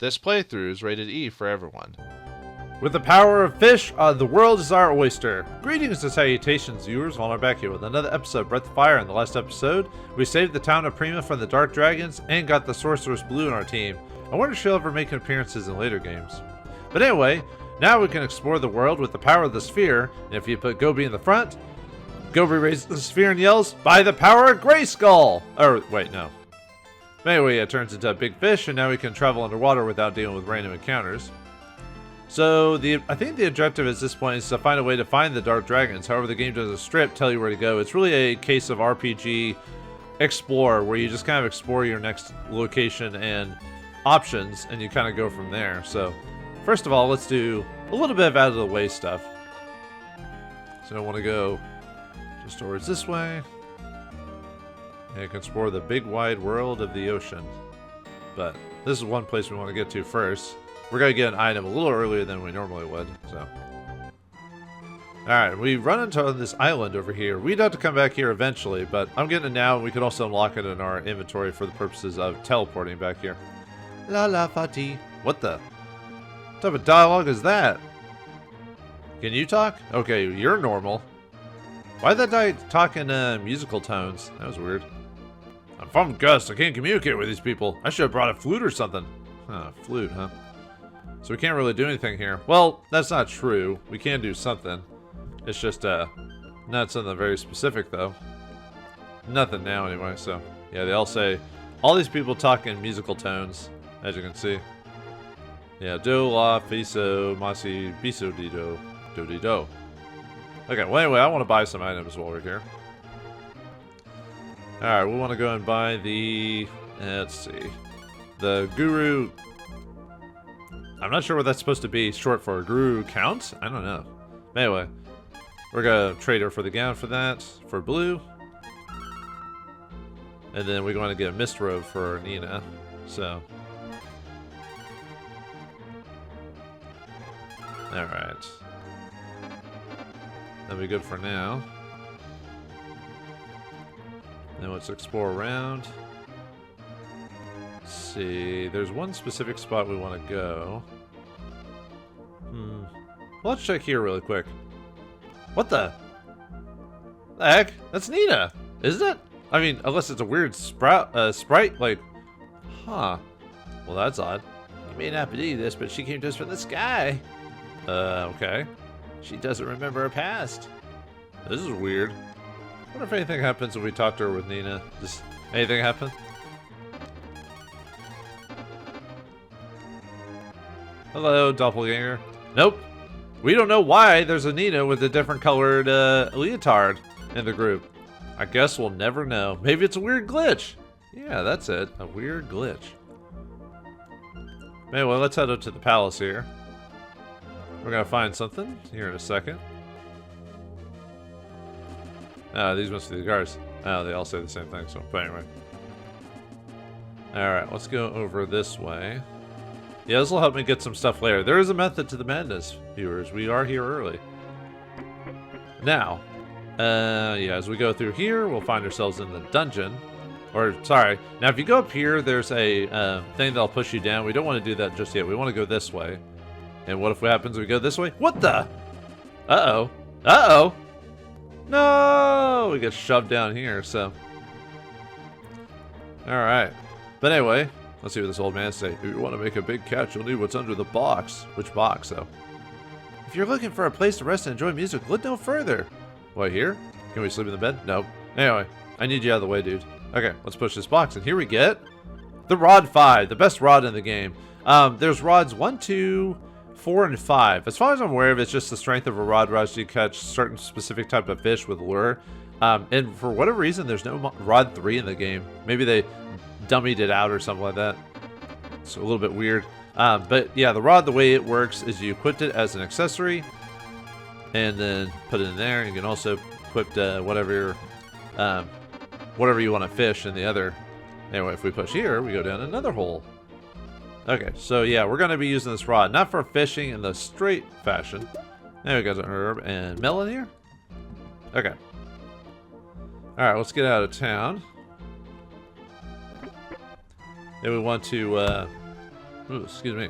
This playthrough is rated E for everyone. With the power of fish, the world is our oyster. Greetings and salutations, viewers. Vauldemare back here with another episode of Breath of Fire. In the last episode, we saved the town of Prima from the Dark Dragons and got the Sorceress Blue in our team. I wonder if she'll ever make appearances in later games. But anyway, now we can explore the world with the power of the sphere. And if you put Gobi in the front, Gobi raises the sphere and yells, "By the power of Grayskull!" Or, wait, no. Anyway, it turns into a big fish, and now we can travel underwater without dealing with random encounters. So, I think the objective at this point is to find a way to find the Dark Dragons. However, the game doesn't strip, tell you where to go. It's really a case of RPG explore, where you just kind of explore your next location and options, and you kind of go from there. So, first of all, let's do a little bit of out of the way stuff. So I want to go just towards this way. And you can explore the big wide world of the ocean. But this is one place we want to get to first. We're going to get an item a little earlier than we normally would. So, alright, we run into this island over here. We'd have to come back here eventually, but I'm getting it now, and we can also unlock it in our inventory for the purposes of teleporting back here. La la fati. What the? What type of dialogue is that? Can you talk? Okay, you're normal. Why'd that guy talk in musical tones? That was weird. I'm from Gus. I can't communicate with these people. I should have brought a flute or something. Huh, flute, huh? So we can't really do anything here. Well, that's not true. We can do something. It's just, not something very specific, though. Nothing now, anyway, so. Yeah, they all say, all these people talk in musical tones, as you can see. Yeah, do, la, fi, so, masi, biso, dido, do, di, do. Okay, well, anyway, I want to buy some items while we're here. Alright, we want to go and buy the, let's see, the Guru. I'm not sure what that's supposed to be short for. Guru Count? I don't know. Anyway, we're going to trade her for the gown for that, for blue. And then we're going to get a mist robe for Nina, so. Alright. That'll be good for now. Now let's explore around. Let's see. There's one specific spot we want to go. Well, let's check here really quick. What the heck? That's Nina, isn't it? I mean, unless it's a weird sprite, like, huh. Well, that's odd. You may not believe this, but she came to us from the sky. Okay. She doesn't remember her past. This is weird. I wonder if anything happens when we talk to her with Nina. Does anything happen? Hello, doppelganger. Nope. We don't know why there's a Nina with a different colored leotard in the group. I guess we'll never know. Maybe it's a weird glitch. Yeah, that's it. A weird glitch. Anyway, let's head up to the palace here. We're gonna find something here in a second. These must be the guards. They all say the same thing, so, but anyway. Alright, let's go over this way. Yeah, this will help me get some stuff later. There is a method to the madness, viewers. We are here early. Now, yeah, as we go through here, we'll find ourselves in the dungeon. Or, sorry. Now, if you go up here, there's a thing that'll push you down. We don't want to do that just yet. We want to go this way. And what if what happens we go this way? What the? Uh-oh. Uh-oh. No! We get shoved down here, so. Alright. But anyway, let's see what this old man say. If you want to make a big catch, you'll need what's under the box. Which box, though? If you're looking for a place to rest and enjoy music, look no further. What, here? Can we sleep in the bed? Nope. Anyway, I need you out of the way, dude. Okay, let's push this box, and here we get the Rod 5, the best rod in the game. There's rods 1, 2, 4, and 5. As far as I'm aware of, it's just the strength of a rod allows you to catch certain specific type of fish with lure. And for whatever reason, there's no rod 3 in the game. Maybe they dummied it out or something like that. It's a little bit weird. But yeah, the rod, the way it works is you equip it as an accessory and then put it in there. You can also equip whatever you want to fish in the other. Anyway, if we push here, we go down another hole. Okay, so yeah, we're going to be using this rod, not for fishing in the straight fashion. There we go, an herb and melon here. Okay. Alright, let's get out of town. Then we want to Ooh, excuse me.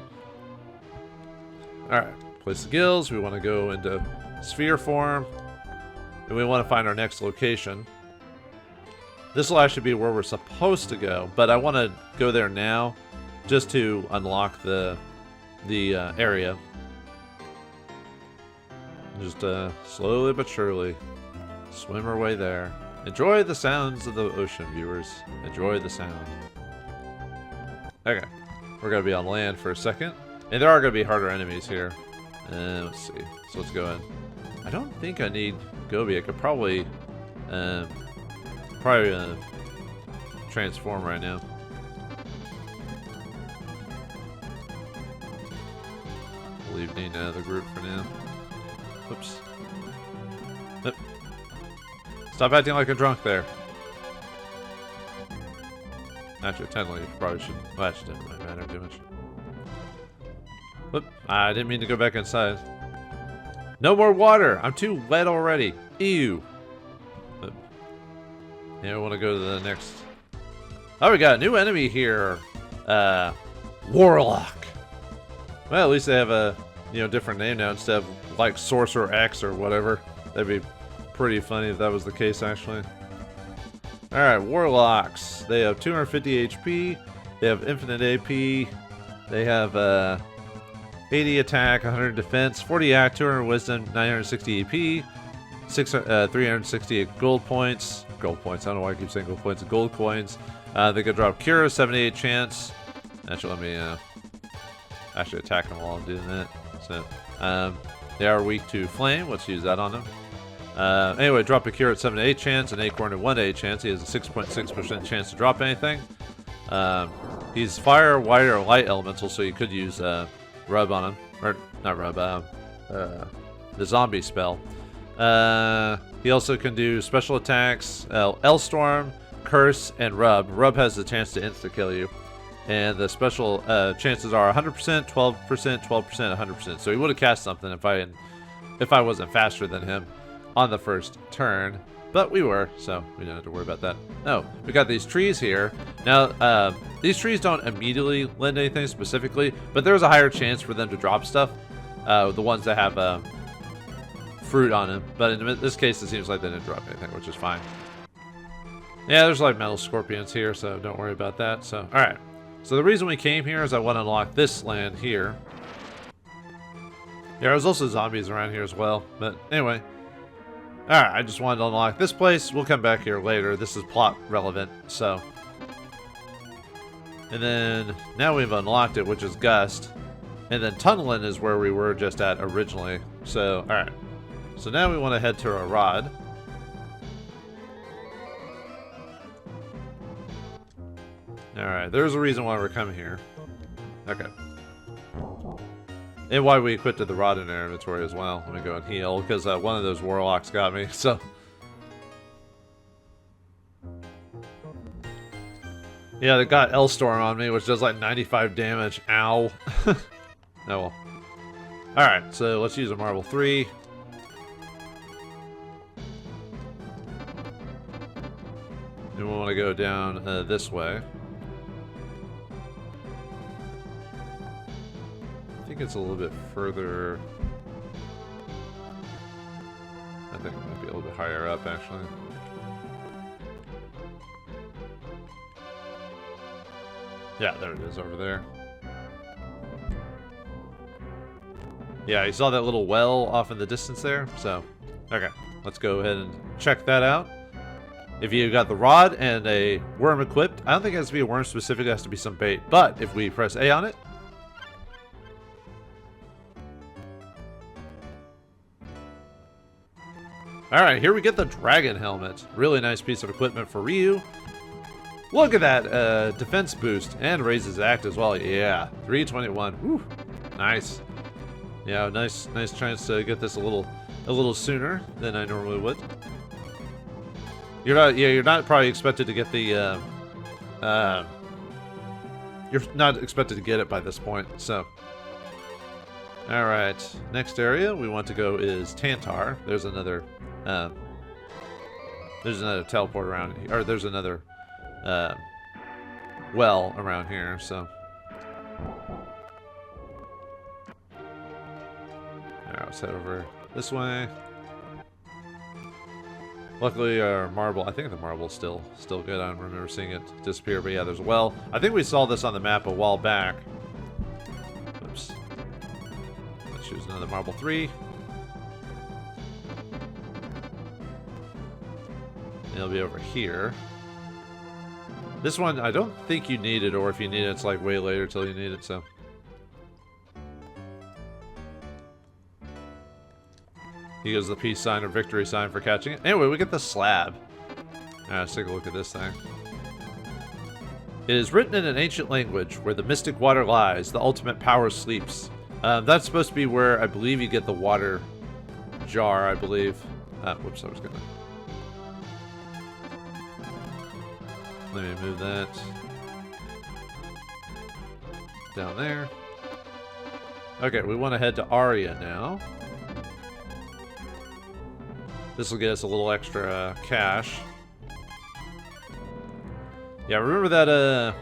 Alright, place the gills. We want to go into sphere form. And we want to find our next location. This will actually be where we're supposed to go, but I want to go there now just to unlock the area. Just slowly but surely swim our way there. Enjoy the sounds of the ocean, viewers. Enjoy the sound. Okay, we're going to be on land for a second. And there are going to be harder enemies here. Let's see. So let's go in. I don't think I need Gobi. I could probably transform right now. Leave Nina out of the group for now. Oops. Yep. Stop acting like a drunk there. Actually, technically, you probably should. Well, actually, didn't really matter too much. Whoop. I didn't mean to go back inside. No more water! I'm too wet already. Ew. Whoop. Yeah, I want to go to the next. Oh, we got a new enemy here. Warlock. Well, at least they have a different name now instead of like Sorcerer X or whatever. That'd be pretty funny if that was the case, actually. Alright, Warlocks. They have 250 HP. They have infinite AP. They have 80 attack, 100 defense, 40 act, 200 wisdom, 960 AP, 360 gold points. Gold points. I don't know why I keep saying gold points. Gold coins. They could drop Cure, 78 chance. Actually, let me actually attack them while I'm doing that. So, they are weak to flame. Let's use that on them. Anyway, drop a Cure at 7 to 8 chance, an Acorn at 1 to 8 chance. He has a 6.6% chance to drop anything. He's fire, water, or light elemental, so you could use Rub on him. Or, not Rub, the zombie spell. He also can do special attacks, L-Storm, Curse, and Rub. Rub has the chance to insta-kill you. And the special chances are 100%, 12%, 12%, 100%. So he would have cast something if I wasn't faster than him on the first turn. But we were, so we don't have to worry about that. Oh, we got these trees here. Now, these trees don't immediately lend anything specifically, but there's a higher chance for them to drop stuff. The ones that have fruit on them. But in this case, it seems like they didn't drop anything, which is fine. Yeah, there's like metal scorpions here, so don't worry about that. So, alright. So the reason we came here is I want to unlock this land here. Yeah, there's also zombies around here as well. But anyway. Alright, I just wanted to unlock this place. We'll come back here later. This is plot relevant, so. And then, now we've unlocked it, which is Gust. And then Tunneling is where we were just at originally. So, alright. So now we want to head to our rod. Alright, there's a reason why we're coming here. Okay. And why we equipped the rod in our inventory as well. Let me go and heal, because one of those warlocks got me, so. Yeah, they got L-Storm on me, which does like 95 damage. Ow. Oh well. Alright, so let's use a Marble 3. And we want to go down this way. I think it's a little bit further. I think it might be a little bit higher up, actually. Yeah, there it is over there. Yeah, you saw that little well off in the distance there? So, okay. Let's go ahead and check that out. If you got the rod and a worm equipped, I don't think it has to be a worm specific, it has to be some bait. But if we press A on it, alright, here we get the dragon helmet. Really nice piece of equipment for Ryu. Look at that defense boost and raises act as well. Yeah, 321. Whew. Nice. Yeah, nice chance to get this a little sooner than I normally would. You're not probably expected to get the you're not expected to get it by this point, so. Alright, next area we want to go is Tantar. There's another teleport around here, or there's another well around here, so. let's head over this way. Luckily, our marble, I think the marble's still good. I don't remember seeing it disappear, but yeah, there's a well. I think we saw this on the map a while back. Oops. Let's choose another marble 3. It'll be over here. This one, I don't think you need it, or if you need it, it's like way later till you need it, so. He gives the peace sign or victory sign for catching it. Anyway, we get the slab. Alright, let's take a look at this thing. It is written in an ancient language where the mystic water lies, the ultimate power sleeps. That's supposed to be where I believe you get the water jar, I believe. Whoops, I was gonna... Let me move that down there. Okay, we want to head to Aria now. This will get us a little extra cash. Yeah, remember that,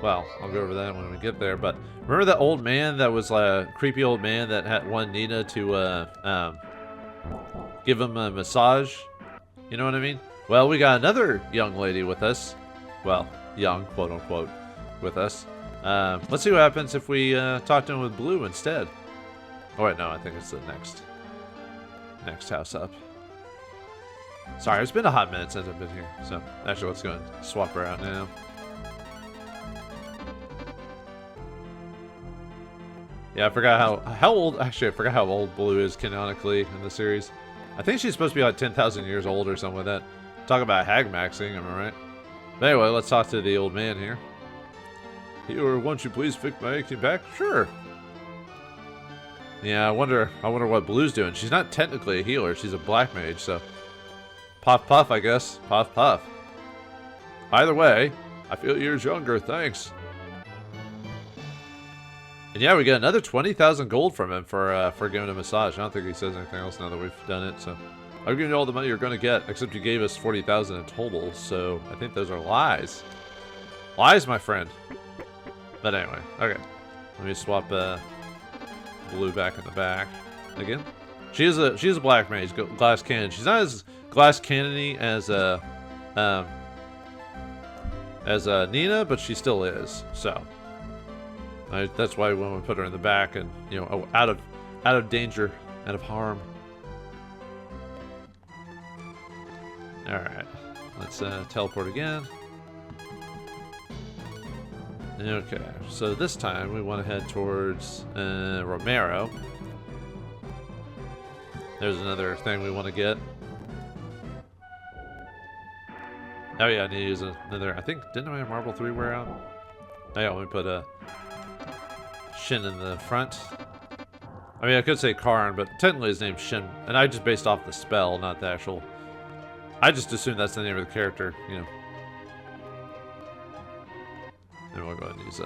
well, I'll go over that when we get there, but remember that old man that was a creepy old man that had wanted Nina to, give him a massage? You know what I mean? Well, we got another young lady with us. Well, young, quote unquote, with us. Let's see what happens if we, talk to him with Blue instead. Oh, wait, no, I think it's the next house up. Sorry, it's been a hot minute since I've been here. So, actually, let's go and swap her out now. Yeah, I forgot how old... Actually, I forgot how old Blue is canonically in the series. I think she's supposed to be like 10,000 years old or something like that. Talk about hag maxing, am I right? But anyway, let's talk to the old man here. Healer, won't you please fix my aching back? Sure. Yeah, I wonder what Blue's doing. She's not technically a healer. She's a black mage, so... Puff, puff, I guess. Puff, puff. Either way, I feel years younger, thanks. And yeah, we got another 20,000 gold from him for giving a massage. I don't think he says anything else now that we've done it, so... I'll give you all the money you're going to get, except you gave us 40,000 in total, so I think those are lies. Lies, my friend. But anyway, okay. Let me swap Blue back in the back again. She is a black mage, glass cannon. She's not as glass cannony as Nina, but she still is. So that's why we want to put her in the back and out of danger, out of harm. All right, let's teleport again. Okay, so this time we want to head towards Romero. There's another thing we want to get. Oh yeah, I need to use another. I think, didn't my marble 3 wear out? Oh yeah, let me put a Shin in the front. I mean, I could say Karn, but technically his name's Shin, and I just based off the spell, not the actual. I just assumed that's the name of the character, And we'll go ahead and use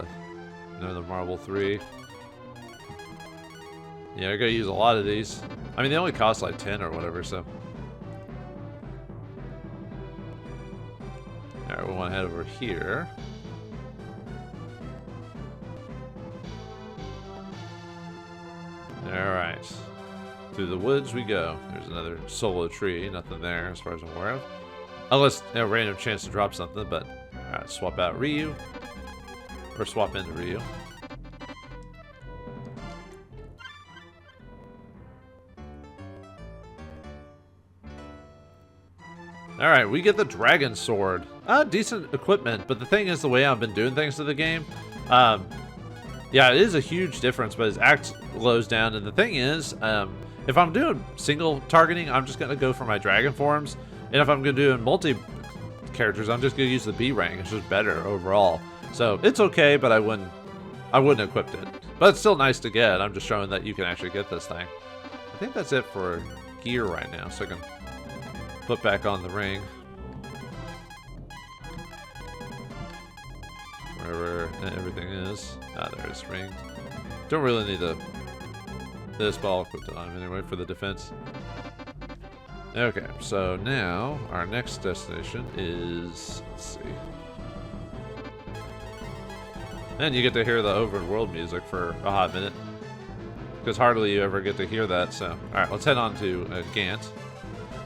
another marble 3. Yeah, I gotta use a lot of these. I mean, they only cost like 10 or whatever, so. Alright, we want to head over here. Alright. Through the woods we go. There's another solo tree. Nothing there as far as I'm aware of. Unless a random chance to drop something, but... Alright, swap out Ryu. Or swap into Ryu. Alright, we get the Dragon Sword. Decent equipment, but the thing is, the way I've been doing things to the game, yeah, it is a huge difference, but his axe slows down, and the thing is, if I'm doing single targeting, I'm just going to go for my dragon forms, and if I'm going to do multi-characters, I'm just going to use the B rank. It's just better overall. So, it's okay, but I wouldn't equip it. But it's still nice to get. I'm just showing that you can actually get this thing. I think that's it for gear right now, so I can put back on the ring. Wherever everything is. There's ring. Don't really need this ball equipped on him anyway for the defense. Okay, so now our next destination is, let's see. And you get to hear the overworld music for a hot minute. because hardly you ever get to hear that. So, all right, let's head on to Gant.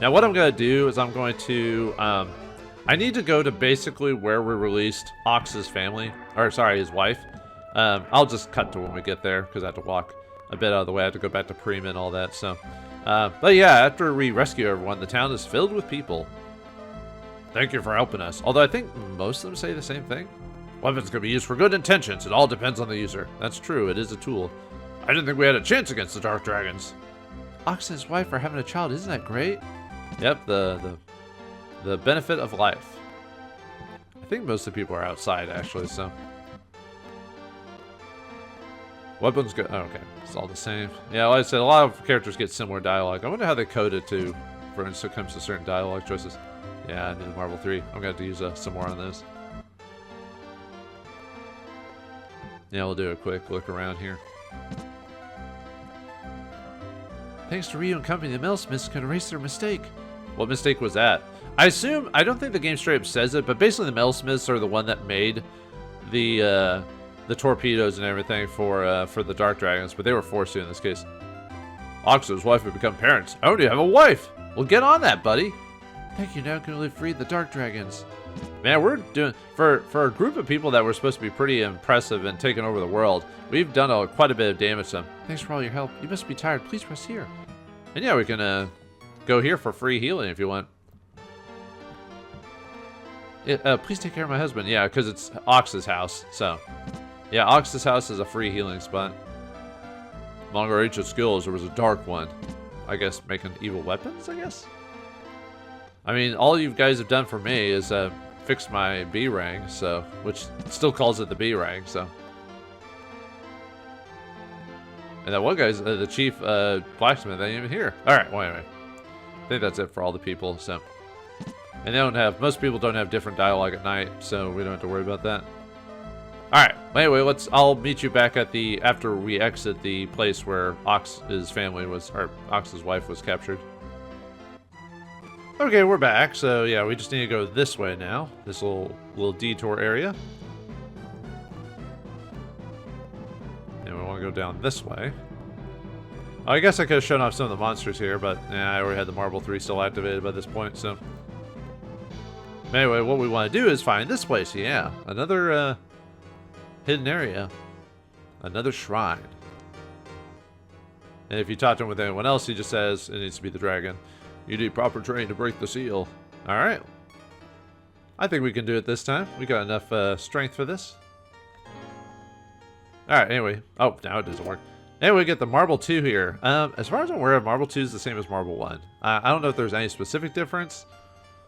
Now, what I'm going to do is I'm going to, I need to go to basically where we released Ox's family, or sorry, his wife. I'll just cut to when we get there, because I have to walk a bit out of the way. I have to go back to Prima and all that, so. But yeah, after we rescue everyone, the town is filled with people. Thank you for helping us. Although I think most of them say the same thing. Weapons can be used for good intentions. It all depends on the user. That's true. It is a tool. I didn't think we had a chance against the Dark Dragons. Ox and his wife are having a child. Isn't that great? Yep, the benefit of life. I think most of the people are outside, actually, so. Weapons go. Oh, okay, it's all the same. Yeah, like I said, a lot of characters get similar dialogue. I wonder how they code it too, for instance, when it comes to certain dialogue choices. Yeah, I need a Marble 3. I'm going to have to use some more on this. Yeah, we'll do a quick look around here. Thanks to Ryu and company, the Metalsmiths can erase their mistake. What mistake was that? I assume, I don't think the game straight up says it, but basically the Metalsmiths are the one that made the torpedoes and everything for the Dark Dragons, but they were forced to in this case. Ox and his wife have become parents. I already have a wife! Well, get on that, buddy! Thank you, now can live free the Dark Dragons. Man, we're doing, for a group of people that were supposed to be pretty impressive and taking over the world, we've done quite a bit of damage to them. Thanks for all your help. You must be tired. Please rest here. And yeah, we can go here for free healing if you want. Please take care of my husband. Yeah, because it's Ox's house, so. Yeah, Ox's house is a free healing spot. Among our ancient skills, there was a dark one. I guess making evil weapons, I guess? I mean, all you guys have done for me is fix my B rank, so, which still calls it the B rank, so. And that one guy's the chief blacksmith, ain't even here. Alright, well, anyway. I think that's it for all the people, so. And they don't have, most people don't have different dialogue at night, so we don't have to worry about that. Alright, anyway, I'll meet you back at after we exit the place where Ox's family was, or Ox's wife was captured. Okay, we're back, so yeah, we just need to go this way now. This little detour area. And we want to go down this way. I guess I could have shown off some of the monsters here, but yeah, I already had the Marble 3 still activated by this point, so. Anyway, what we want to do is find this place, yeah. Another hidden area. Another shrine. And if you talk to him with anyone else, he just says it needs to be the dragon. You need proper training to break the seal. Alright. I think we can do it this time. We got enough strength for this. Alright, anyway. Oh, now it doesn't work. Anyway, we get the Marble 2 here. As far as I'm aware, Marble 2 is the same as Marble 1. I don't know if there's any specific difference.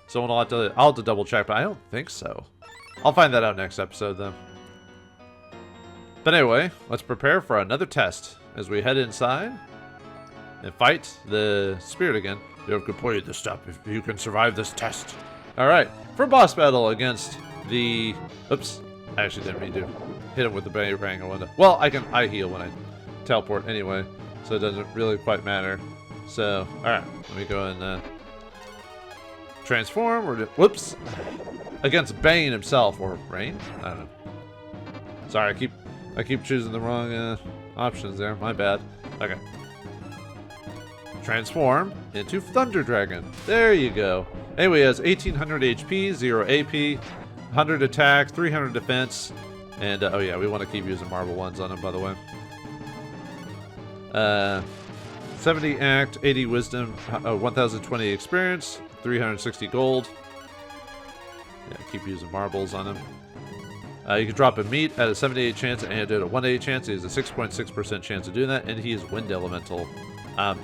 So I'll have to double check, but I don't think so. I'll find that out next episode, then. But anyway, let's prepare for another test as we head inside and fight the spirit again. You have completed this step if you can survive this test. Alright, for boss battle against the... Oops, I actually didn't mean to hit him with the bang. Well, I heal when I teleport anyway, so it doesn't really quite matter. So, alright, let me go and transform, or whoops, against Bane himself, or Rain? I don't know. Sorry, I keep choosing the wrong options there, my bad. Okay. Transform into Thunder Dragon. There you go. Anyway, he has 1800 HP, 0 AP, 100 attack, 300 defense, and oh yeah, we want to keep using Marble 1s on him, by the way. 70 act, 80 wisdom, 1020 experience, 360 gold. Yeah, keep using marbles on him. You can drop a meat at a 78 chance and at a 180 chance. He has a 6.6% chance of doing that, and he is wind elemental. Other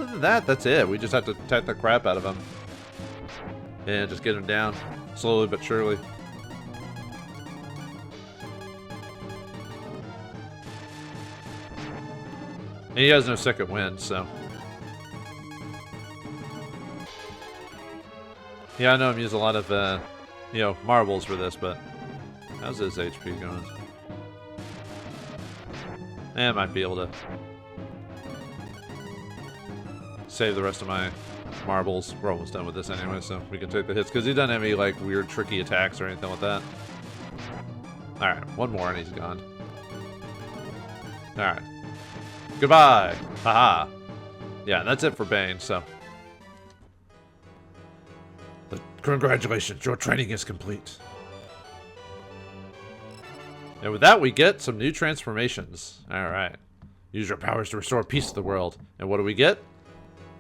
than that, that's it. We just have to attack the crap out of him and just get him down slowly but surely. And he has no second wind, so. Yeah, I know I'm using a lot of, marbles for this, but how's his HP going? I might be able to save the rest of my marbles. We're almost done with this anyway, so we can take the hits, because he doesn't have any, like, weird, tricky attacks or anything like that. Alright, one more and he's gone. Alright. Goodbye. Haha. Yeah, that's it for Bane, so. But congratulations, your training is complete. And with that, we get some new transformations. Alright. Use your powers to restore peace to the world. And what do we get?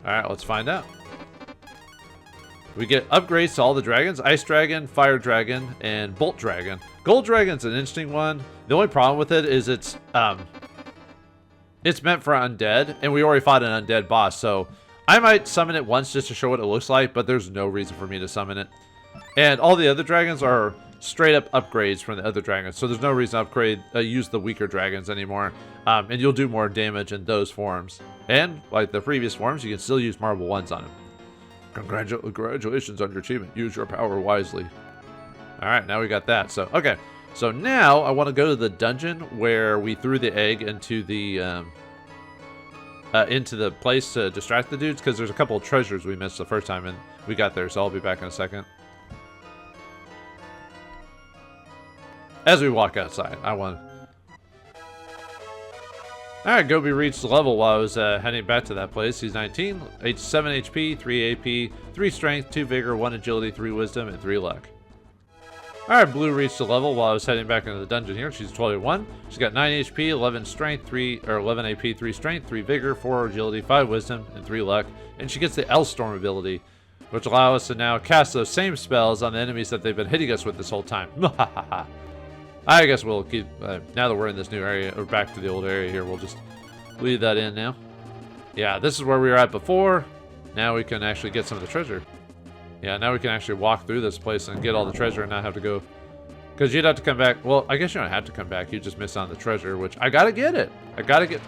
Alright, let's find out. We get upgrades to all the dragons. Ice Dragon, Fire Dragon, and Bolt Dragon. Gold Dragon's an interesting one. The only problem with it is it's meant for undead, and we already fought an undead boss, so I might summon it once just to show what it looks like, but there's no reason for me to summon it. And all the other dragons are straight up upgrades from the other dragons, so there's no reason to use the weaker dragons anymore. And you'll do more damage in those forms. And like the previous forms, you can still use Marble 1s on them. Congratulations on your achievement. Use your power wisely. Alright, now we got that. So, okay. So now I want to go to the dungeon where we threw the egg into the place to distract the dudes, because there's a couple of treasures we missed the first time and we got there, so I'll be back in a second. As we walk outside, I want... Alright, Gobi reached the level while I was heading back to that place. He's 19, 7 HP, 3 AP, 3 Strength, 2 Vigor, 1 Agility, 3 Wisdom, and 3 Luck. Alright, Blue reached the level while I was heading back into the dungeon here. She's 21. She's got 9 HP, 11 Strength, 11 AP, 3 Strength, 3 Vigor, 4 Agility, 5 Wisdom, and 3 Luck. And she gets the L-Storm ability, which allows us to now cast those same spells on the enemies that they've been hitting us with this whole time. I guess we'll keep, now that we're in this new area, or back to the old area here, we'll just leave that in now. Yeah, this is where we were at before. Now we can actually get some of the treasure. Yeah, now we can actually walk through this place and get all the treasure and not have to go... Because you'd have to come back... Well, I guess you don't have to come back. You just miss on the treasure, which... I gotta get it! I gotta get...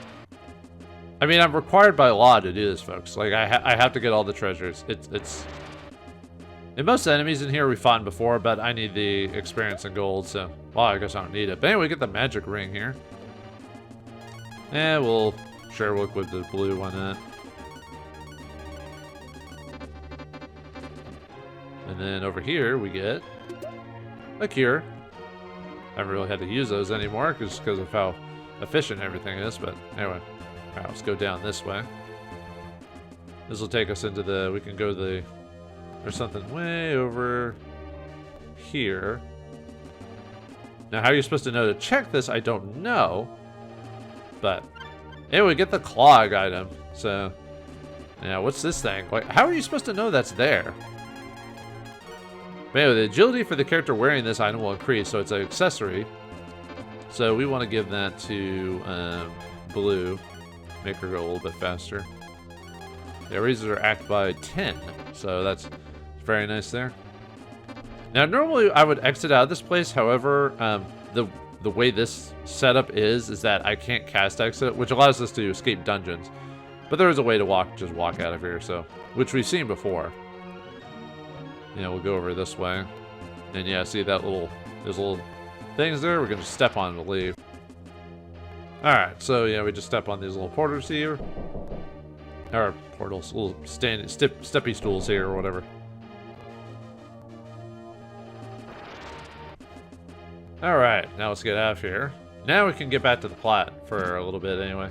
I mean, I'm required by law to do this, folks. Like, I have to get all the treasures. It's... And most enemies in here we fought before, but I need the experience and gold, so... Well, I guess I don't need it. But anyway, we get the magic ring here. We'll look with the blue, why not? And then over here we get a cure. I haven't really had to use those anymore because of how efficient everything is, but anyway. Alright, let's go down this way. This will take us into the... We can go to the... There's something way over here. Now, how you're supposed to know to check this, I don't know. But, anyway, we get the clog item. So, yeah, what's this thing? Like, how are you supposed to know that's there? But anyway, the agility for the character wearing this item will increase, so it's an accessory. So we want to give that to Blue. Make her go a little bit faster. Yeah, raises her act by 10, so that's very nice there. Now, normally I would exit out of this place. However, the way this setup is that I can't cast exit, which allows us to escape dungeons. But there is a way to just walk out of here, so which we've seen before. You know, we'll go over this way, and yeah, see that there's little things there. We're gonna step on to leave. All right, so yeah, we just step on these little portals here, or portals, little steppy stools here, or whatever. All right, now let's get out of here. Now we can get back to the plot for a little bit anyway.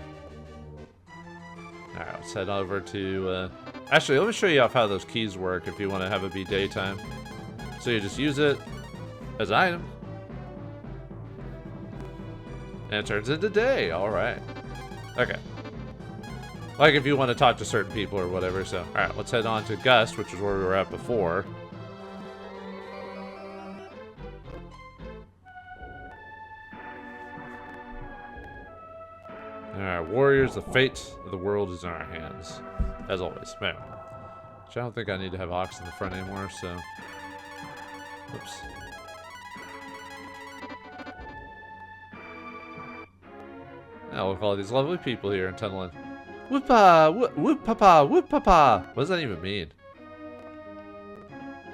All right, let's head over to... Actually, let me show you how those keys work if you want to have it be daytime. So you just use it as an item. And it turns into day. All right. Okay. Like if you want to talk to certain people or whatever. So, all right, let's head on to Gust, which is where we were at before. Alright, warriors, the fate of the world is in our hands. As always. Man. Which I don't think I need to have Ox in the front anymore, so... Oops. Now look at all these lovely people here in Tunneling. Whoop-pa! Whoop-pa-pa! Whoop-pa-pa! What does that even mean?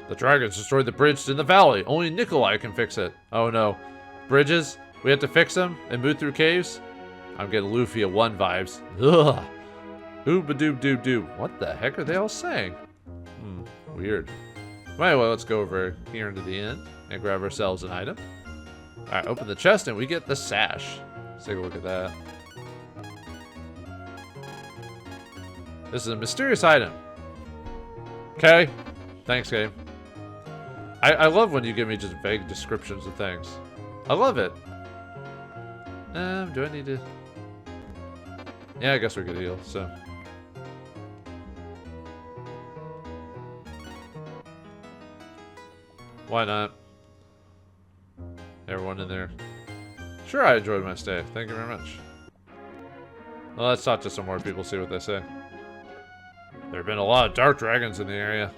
The dragons destroyed the bridge in the valley. Only Nikolai can fix it. Oh no. Bridges? We have to fix them and move through caves? I'm getting Luffy at 1 vibes. Ugh. Ooba-doob-doob-doob. What the heck are they all saying? Weird. Well, anyway, let's go over here into the inn and grab ourselves an item. Alright, open the chest and we get the sash. Let's take a look at that. This is a mysterious item. Okay. Thanks, game. I love when you give me just vague descriptions of things. I love it. Do I need to... Yeah, I guess we could heal, so... Why not? Everyone in there. Sure, I enjoyed my stay. Thank you very much. Well, let's talk to some more people, see what they say. There have been a lot of dark dragons in the area.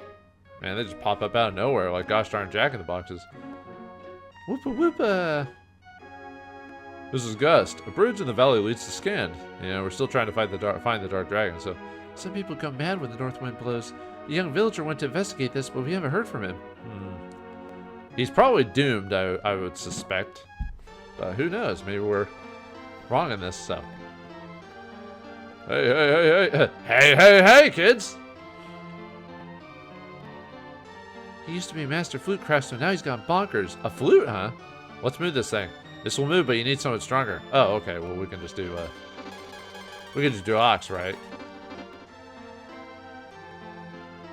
Man, they just pop up out of nowhere like gosh darn jack-in-the-boxes. Whoopa whoopa! This is Gust. A bridge in the valley leads to Scande. We're still trying to find the dark dragon, so... Some people go mad when the north wind blows. A young villager went to investigate this, but we haven't heard from him. He's probably doomed, I would suspect. But who knows? Maybe we're wrong in this, so... Hey, kids! He used to be a master flute craftsman, now he's gone bonkers. A flute, huh? Let's move this thing. This will move, but you need someone stronger. Oh, okay, well we can just do, ox, right?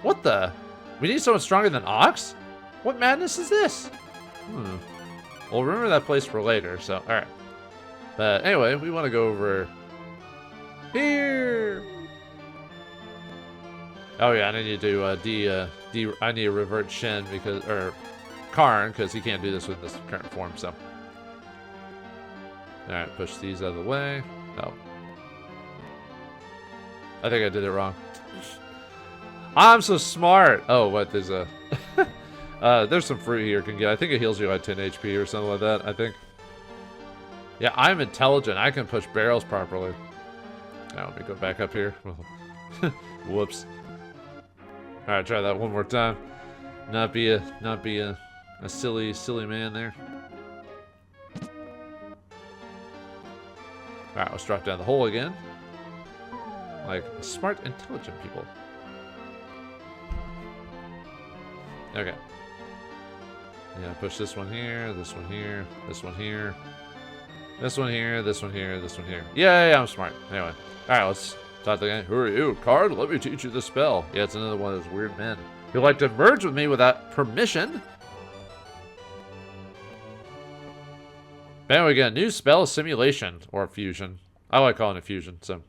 What the? We need someone stronger than ox? What madness is this? Well, remember that place for later, so, alright. But anyway, we want to go over... here! Oh yeah, I need to do, I need to revert Shen because, or Karn, because he can't do this with this current form, so. Alright, push these out of the way. No. I think I did it wrong. I'm so smart! Oh, what, there's a... there's some fruit here you can get. I think it heals you like 10 HP or something like that, I think. Yeah, I'm intelligent. I can push barrels properly. Now, let me go back up here. Whoops. Alright, try that one more time. Not be a silly man there. Alright, let's drop down the hole again. Like smart, intelligent people. Okay. Yeah, push this one here, this one here, this one here. This one here, this one here, this one here. Yeah, I'm smart. Anyway. Alright, let's talk to the guy. Who are you? Card, let me teach you the spell. Yeah, it's another one of those weird men who like to merge with me without permission. Bam, we got a new spell, simulation, or fusion. I like calling it fusion, so.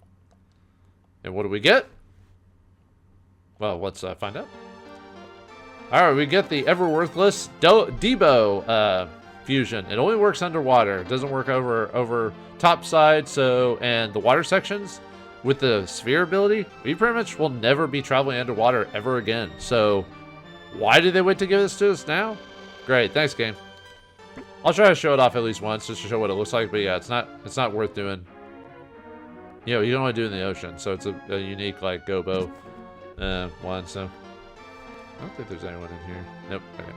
And what do we get? Well, let's find out. Alright, we get the ever-worthless Debo fusion. It only works underwater. It doesn't work over topside, so, and the water sections with the sphere ability, we pretty much will never be traveling underwater ever again. So, why did they wait to give this to us now? Great, thanks, game. I'll try to show it off at least once just to show what it looks like, but yeah, it's not worth doing. You know, you can only do it in the ocean, so it's a unique, like, gobo one, so. I don't think there's anyone in here. Nope, okay.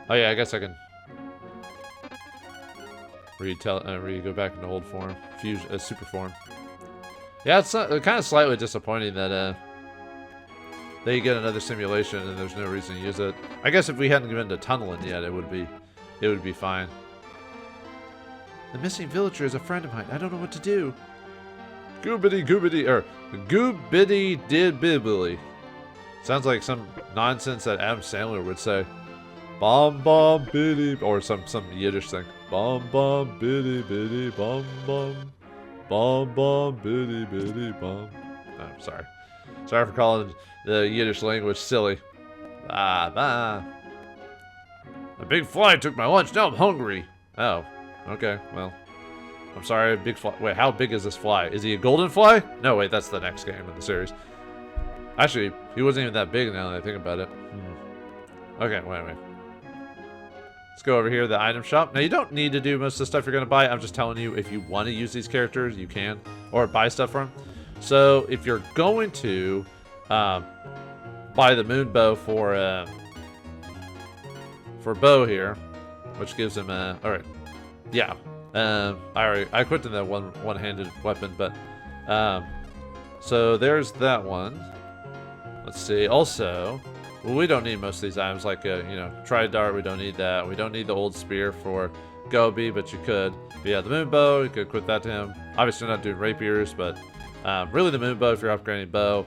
Oh yeah, I guess I can go back into old form, super form. Yeah, it's kind of slightly disappointing that they get another simulation and there's no reason to use it. I guess if we hadn't given to tunneling yet, it would be fine. The missing villager is a friend of mine. I don't know what to do. Goobity, or goobity did bibbly. Sounds like some nonsense that Adam Sandler would say. Bom bom biddy, or some Yiddish thing. Bom bom biddy biddy bom bom. Bom bom biddy biddy bom. Oh, sorry. Sorry for calling the Yiddish language silly. A big fly took my lunch. Now I'm hungry. Oh, okay. Well, I'm sorry. Big fly. Wait, how big is this fly? Is he a golden fly? No, wait. That's the next game in the series. Actually, he wasn't even that big now that I think about it. Okay, wait. Let's go over here to the item shop. Now, you don't need to do most of the stuff you're going to buy. I'm just telling you, if you want to use these characters, you can. Or buy stuff from them. So, if you're going to buy the moon bow for bow here, which gives him a... Alright. Yeah. I equipped him that one-handed weapon, but... so, there's that one. Let's see. Also... Well, we don't need most of these items, like, you know, Tridart, we don't need that. We don't need the old spear for Gobi, but you could. But yeah, the moon bow, you could equip that to him. Obviously not doing rapiers, but really the moon bow if you're upgrading bow.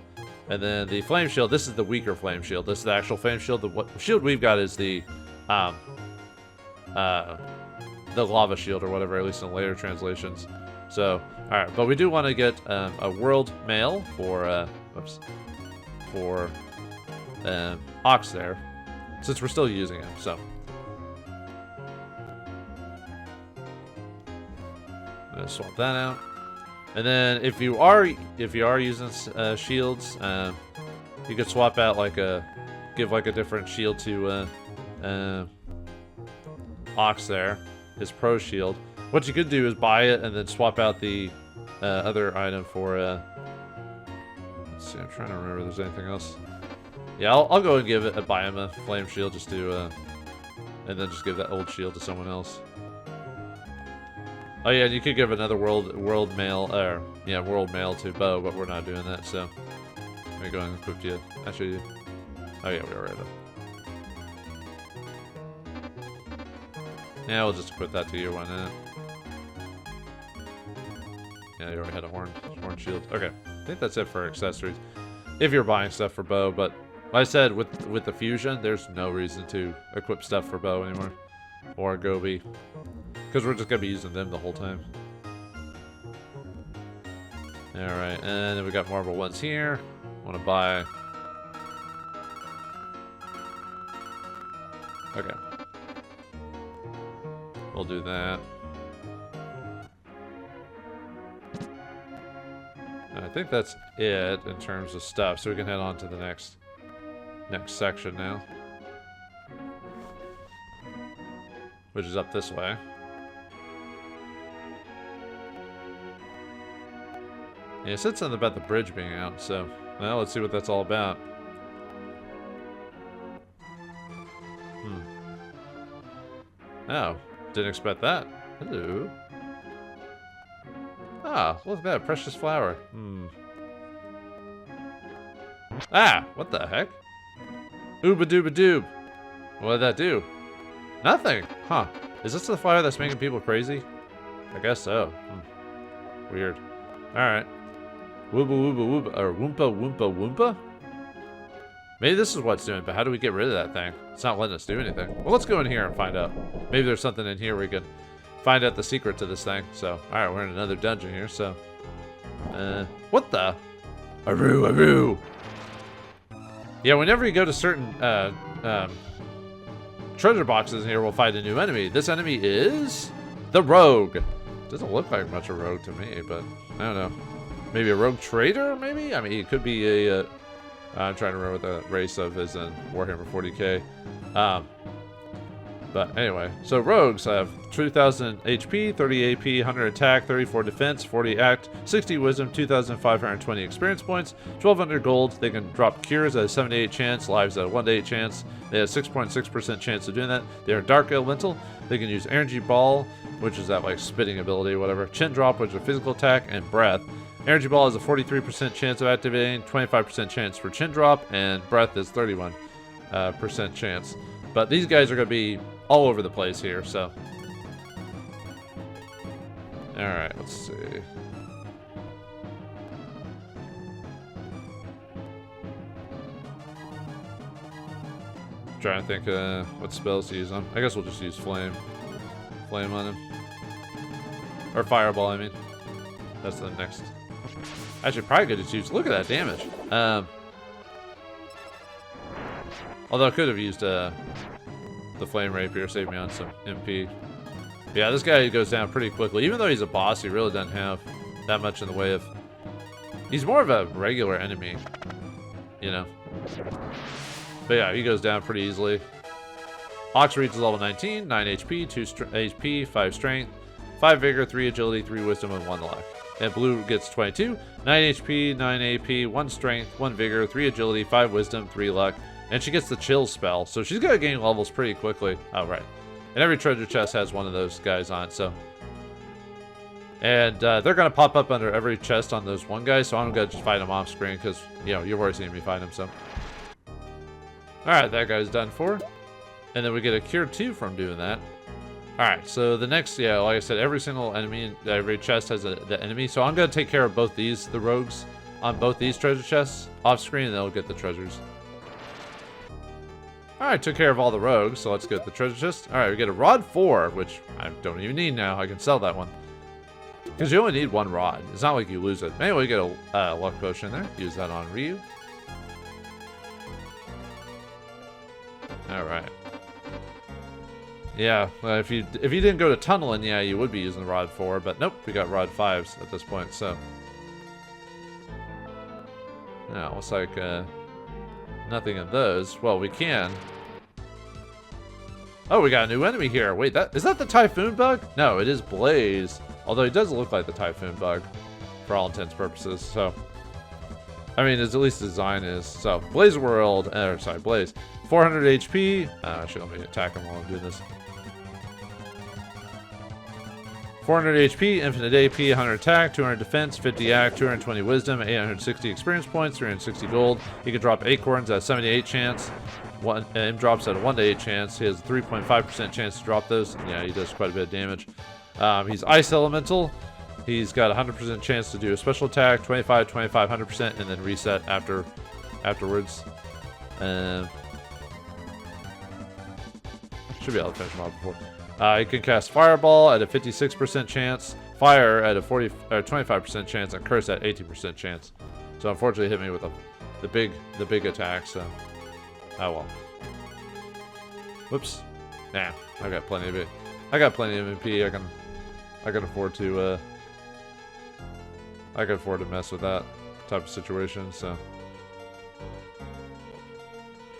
And then the flame shield, this is the weaker flame shield. This is the actual flame shield. The shield we've got is the lava shield or whatever, at least in later translations. So, alright, but we do want to get a world mail for Ox there, since we're still using him, so. I'm gonna swap that out. And then if you are using shields, you could swap out give a different shield to Ox there, his pro shield. What you could do is buy it and then swap out the other item for. Let's see, I'm trying to remember if there's anything else. Yeah, I'll go and buy him a flame shield just to, and then just give that old shield to someone else. Oh yeah, and you could give another world mail to Bo, but we're not doing that. So let me go and equip you. Actually, oh yeah, we already have. Yeah, we'll just equip that to you. Why not? Yeah, you already had a horn shield. Okay, I think that's it for accessories. If you're buying stuff for Bo, but like I said, with the fusion, there's no reason to equip stuff for Bo anymore, or Gobi, because we're just gonna be using them the whole time. All right, and then we got marble ones here. Want to buy? Okay, we'll do that. I think that's it in terms of stuff, so we can head on to the next section now, which is up this way. Yeah, it said something about the bridge being out, so well, let's see what that's all about. Oh, didn't expect that. Hello. Ah, look at that, precious flower. Ah, what the heck? Ooba dooba doob. What did that do? Nothing. Huh. Is this the fire that's making people crazy? I guess so. Weird. Alright. Wooba wooba wooba. Or woompa woompa woompa? Maybe this is what's doing it, but how do we get rid of that thing? It's not letting us do anything. Well, let's go in here and find out. Maybe there's something in here we can find out the secret to this thing. So, alright, we're in another dungeon here, so. What the? Aroo, aroo! Yeah, whenever you go to certain treasure boxes in here, we'll find a new enemy. This enemy is the rogue. Doesn't look like much a rogue to me, but I don't know. Maybe a rogue trader, maybe? I mean, it could be a... I'm trying to remember what the race of is in Warhammer 40k. But anyway, so rogues have 2,000 HP, 30 AP, 100 attack, 34 defense, 40 act, 60 wisdom, 2,520 experience points, 1,200 gold. They can drop cures at a 7 to 8 chance, lives at a 1 to 8 chance. They have 6.6% chance of doing that. They are dark elemental. They can use energy ball, which is that like spitting ability or whatever. Chin drop, which is a physical attack, and breath. Energy ball has a 43% chance of activating, 25% chance for chin drop, and breath is 31% chance. But these guys are going to be all over the place here, so. Alright, let's see. Trying to think what spells to use on. I guess we'll just use flame. Flame on him. Or fireball, I mean. That's the next. Actually, probably could just use. Look at that damage. Although I could have used the flame rapier, saved me on some MP. Yeah, this guy goes down pretty quickly. Even though he's a boss, he really doesn't have that much in the way of. He's more of a regular enemy, you know. But yeah, he goes down pretty easily. Ox reaches level 19, 9 HP, 2 HP, 5 strength, 5 vigor, 3 agility, 3 wisdom, and 1 luck. And blue gets 22, 9 HP, 9 AP, 1 strength, 1 vigor, 3 agility, 5 wisdom, 3 luck. And she gets the chill spell, so she's gonna gain levels pretty quickly. Oh, right. And every treasure chest has one of those guys on it, so. And they're gonna pop up under every chest on those one guy, so I'm gonna just fight them off screen, because, you know, you've already seen me fight him, so. Alright, that guy's done for. And then we get a cure 2 from doing that. Alright, so the next, yeah, like I said, every single enemy, every chest has the enemy. So I'm going to take care of both these, the rogues, on both these treasure chests off screen, and they'll get the treasures. Alright, took care of all the rogues, so let's get the treasure chest. Alright, we get a rod 4, which I don't even need now. I can sell that one. Because you only need one rod. It's not like you lose it. Anyway, we get a luck potion there. Use that on Ryu. Alright. Yeah, if you didn't go to tunneling, yeah, you would be using rod 4, but nope, we got rod 5s at this point, so. Yeah, looks like nothing of those. Well, we can. Oh, we got a new enemy here. Wait, is that the Typhoon Bug? No, it is Blaze. Although it does look like the Typhoon Bug for all intents and purposes, so. I mean, at least the design is. So, Blaze World, sorry, Blaze. 400 HP. Actually, let me attack him while I'm doing this. 400 HP, infinite AP, 100 attack, 200 defense, 50 act, 220 wisdom, 860 experience points, 360 gold. He can drop acorns at a 78 chance. M drops at a 1 to 8 chance. He has a 3.5% chance to drop those. Yeah, he does quite a bit of damage. He's Ice Elemental. He's got a 100% chance to do a special attack, 25, 25, 100%, and then reset afterwards. Should be able to finish him off before. You can cast Fireball at a 56% chance, Fire at a 25% chance, and Curse at 18% chance. So unfortunately, hit me with the big attack. So, oh well. Whoops. Nah, I got plenty of it. I got plenty of MP. I can afford to. I can afford to mess with that type of situation. So,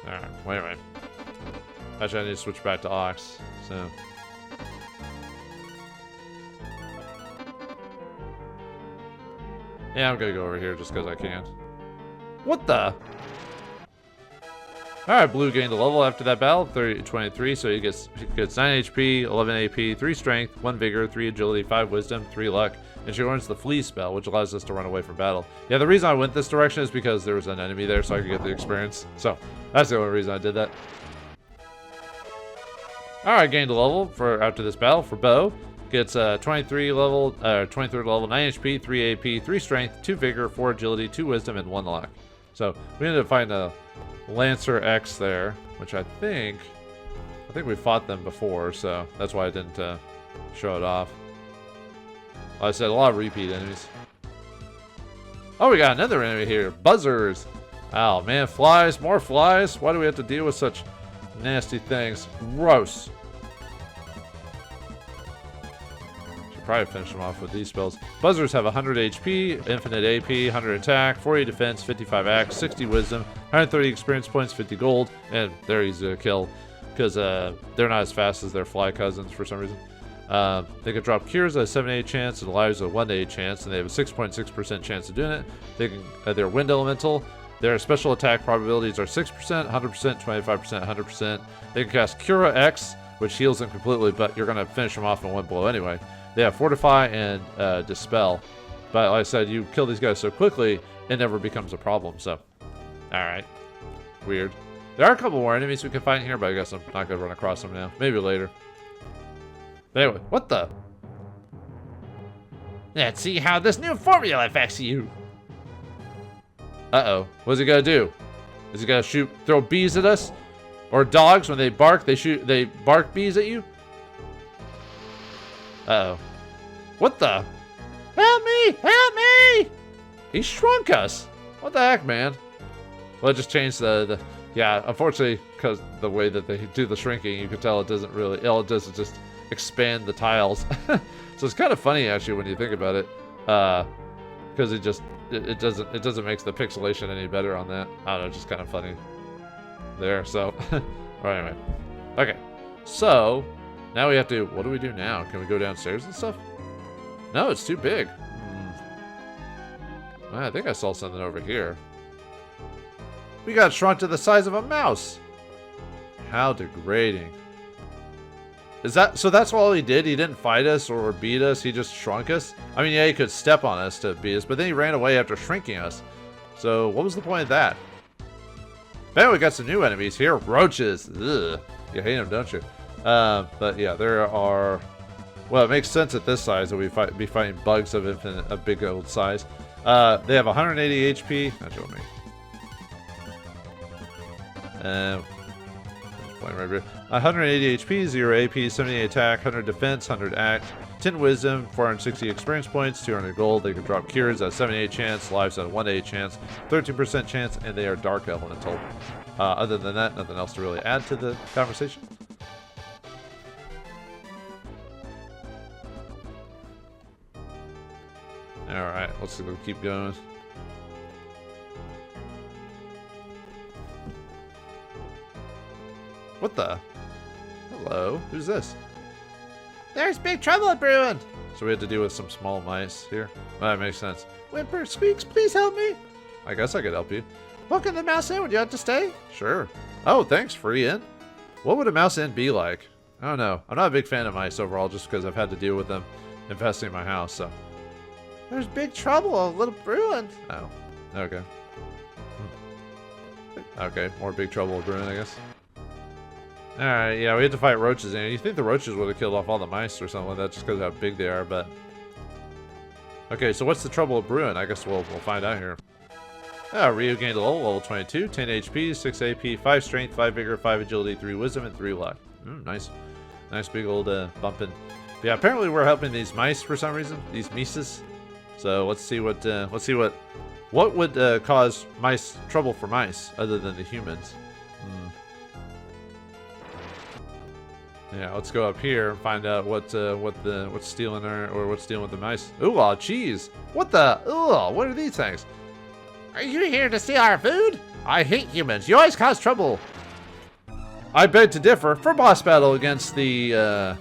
all right. Wait. Actually, I need to switch back to Ox. So. Yeah, I'm gonna go over here just because I can. What the? Alright, Blue gained a level after that battle, 23, so he gets 9 HP, 11 AP, 3 strength, 1 vigor, 3 agility, 5 wisdom, 3 luck, and she learns the flee spell, which allows us to run away from battle. Yeah, the reason I went this direction is because there was an enemy there, so I could get the experience. So, that's the only reason I did that. Alright, gained a level for after this battle for Bo. Gets 23rd level, 9 HP, 3 AP, 3 strength, 2 vigor, 4 agility, 2 wisdom, and 1 luck. So we ended up finding a Lancer X there, which I think we fought them before, so that's why I didn't show it off. Like I said, a lot of repeat enemies. Oh, we got another enemy here, Buzzers. Oh man, flies, more flies. Why do we have to deal with such nasty things? Gross. Probably finish them off with these spells. Buzzers have 100 HP, infinite AP, 100 attack, 40 defense, 55 axe, 60 wisdom, 130 experience points, 50 gold, and they're easy to kill because they're not as fast as their fly cousins for some reason. They can drop cures at a 78 chance and lives at a 1 to 8 chance, and they have a 6.6% chance of doing it. They can they're wind elemental. Their special attack probabilities are 6%, 100%, 25%, 100%. They can cast Cura X, which heals them completely, but you're gonna finish them off in one blow anyway. They have Fortify and Dispel. But like I said, you kill these guys so quickly, it never becomes a problem, so. Alright. Weird. There are a couple more enemies we can fight here, but I guess I'm not going to run across them now. Maybe later. But anyway, what the? Let's see how this new formula affects you. Uh-oh. What's he going to do? Is he going to throw bees at us? Or dogs, when they bark, they bark bees at you? Uh-oh. What the? Help me! Help me! He shrunk us. What the heck, man? Well, it just changed yeah, unfortunately, because the way that they do the shrinking, you can tell it doesn't really, all it does is just expand the tiles. So it's kind of funny, actually, when you think about it. Because it doesn't make the pixelation any better on that. I don't know, it's just kind of funny. There, so. Right, anyway. Okay. So, now we have to, what do we do now? Can we go downstairs and stuff? No, it's too big. I think I saw something over here. We got shrunk to the size of a mouse. How degrading. So that's all he did? He didn't fight us or beat us, he just shrunk us? I mean, yeah, he could step on us to beat us, but then he ran away after shrinking us. So what was the point of that? Man, we got some new enemies here. Roaches. Ugh. You hate them, don't you? But yeah, there are. Well, it makes sense at this size that we be fighting bugs of a big old size. They have 180 HP. Not sure me. Right here. 180 HP, 0 AP, 78 attack, 100 defense, 100 act, 10 wisdom, 460 experience points, 200 gold. They can drop cures at a 78 chance, lives at a 180 chance, 13% chance, and they are dark elemental. Other than that, nothing else to really add to the conversation. Alright, let's keep going. What the? Hello? Who's this? There's big trouble brewing! So we had to deal with some small mice here. That makes sense. Whimper, Squeaks, please help me! I guess I could help you. What can the mouse in? Would you have to stay? Sure. Oh, thanks, free in. What would a mouse in be like? I don't know. I'm not a big fan of mice overall just because I've had to deal with them infesting my house, so. There's big trouble, a little brewing. Oh, okay. Okay, more big trouble brewing, I guess. Alright, yeah, we had to fight roaches, and you think the roaches would have killed off all the mice or something like that just because of how big they are, but... Okay, so what's the trouble with brewing? I guess we'll find out here. Ryu gained a level 22, 10 HP, 6 AP, 5 strength, 5 vigor, 5 agility, 3 wisdom, and 3 luck. Nice. Nice big old bumping. Yeah, apparently we're helping these mice for some reason, these mices. So let's see what would cause mice trouble for mice other than the humans. Yeah, let's go up here and find out what's stealing what's dealing with the mice. Ooh, cheese! What the? Ugh! What are these things? Are you here to steal our food? I hate humans. You always cause trouble. I beg to differ. For boss battle against the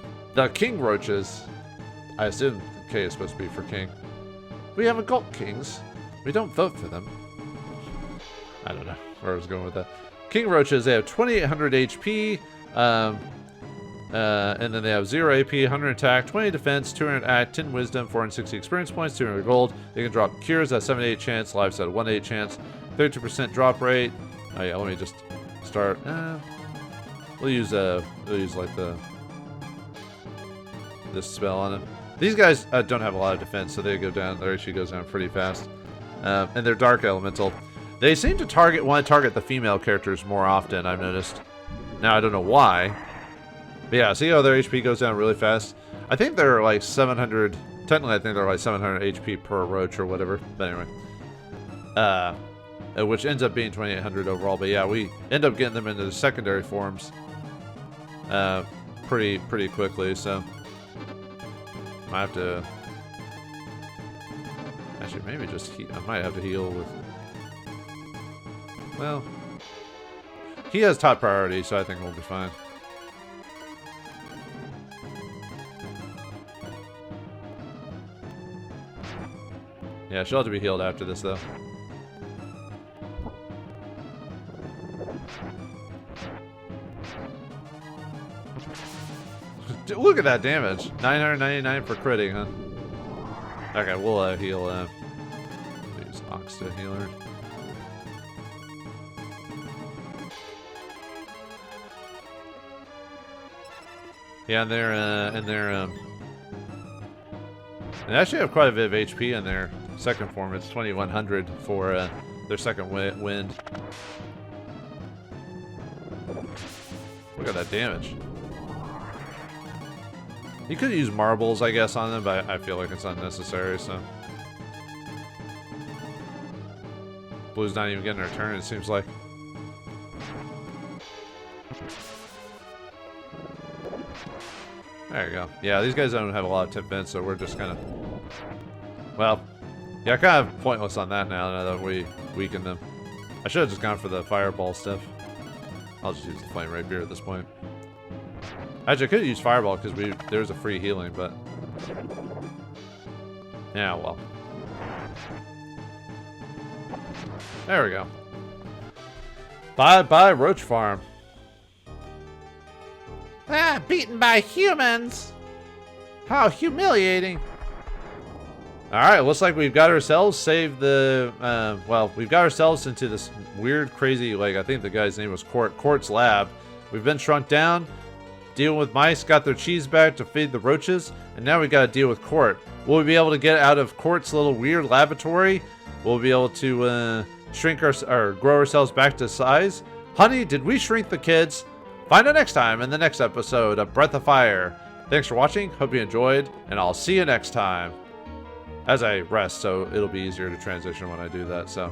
king roaches. I assume K is supposed to be for king. We haven't got kings. We don't vote for them. I don't know where I was going with that. King roaches. They have 2,800 HP. And then they have 0 AP, 100 attack, 20 defense, 200 act, 10 wisdom, 460 experience points, 200 gold. They can drop cures at 78 chance, lives at 1/8 chance, 32% drop rate. Oh yeah, let me just start. We'll use like this spell on them. These guys don't have a lot of defense, so they go down. Their HP goes down pretty fast, and they're dark elemental. They seem to want to target the female characters more often. I've noticed. Now I don't know why. But yeah, see how their HP goes down really fast? I think they're like 700. Technically, I think they're like 700 HP per roach or whatever. But anyway, which ends up being 2,800 overall. But yeah, we end up getting them into the secondary forms pretty quickly. So I have to actually maybe just I might have to heal with. Well, he has top priority, so I think we'll be fine. Yeah, she'll have to be healed after this, though. Look at that damage. 999 for critting, huh? Okay, we'll heal. Use Ox to heal her. Yeah, and they actually have quite a bit of HP in their second form. It's 2,100 for their second wind. Look at that damage. You could use marbles, I guess, on them, but I feel like it's unnecessary, so. Blue's not even getting her turn, it seems like. There you go. Yeah, these guys don't have a lot of defense, so we're just kind of... Well, yeah, kind of pointless on that now that we weaken them. I should have just gone for the fireball stuff. I'll just use the flame rapier at this point. Actually, I could use fireball because there's a free healing, but... Yeah, well. There we go. Bye-bye, Roach Farm. Ah, beaten by humans! How humiliating! Alright, looks like we've got ourselves saved the... well, we've got ourselves into this weird, crazy, like, I think the guy's name was Court's lab. We've been shrunk down. Dealing with mice, got their cheese back to feed the roaches, and now we gotta deal with Court. Will we be able to get out of Court's little weird laboratory? Will we be able to shrink or grow ourselves back to size? Honey, did we shrink the kids? Find out next time in the next episode of Breath of Fire. Thanks for watching, hope you enjoyed, and I'll see you next time. As I rest, so it'll be easier to transition when I do that, so...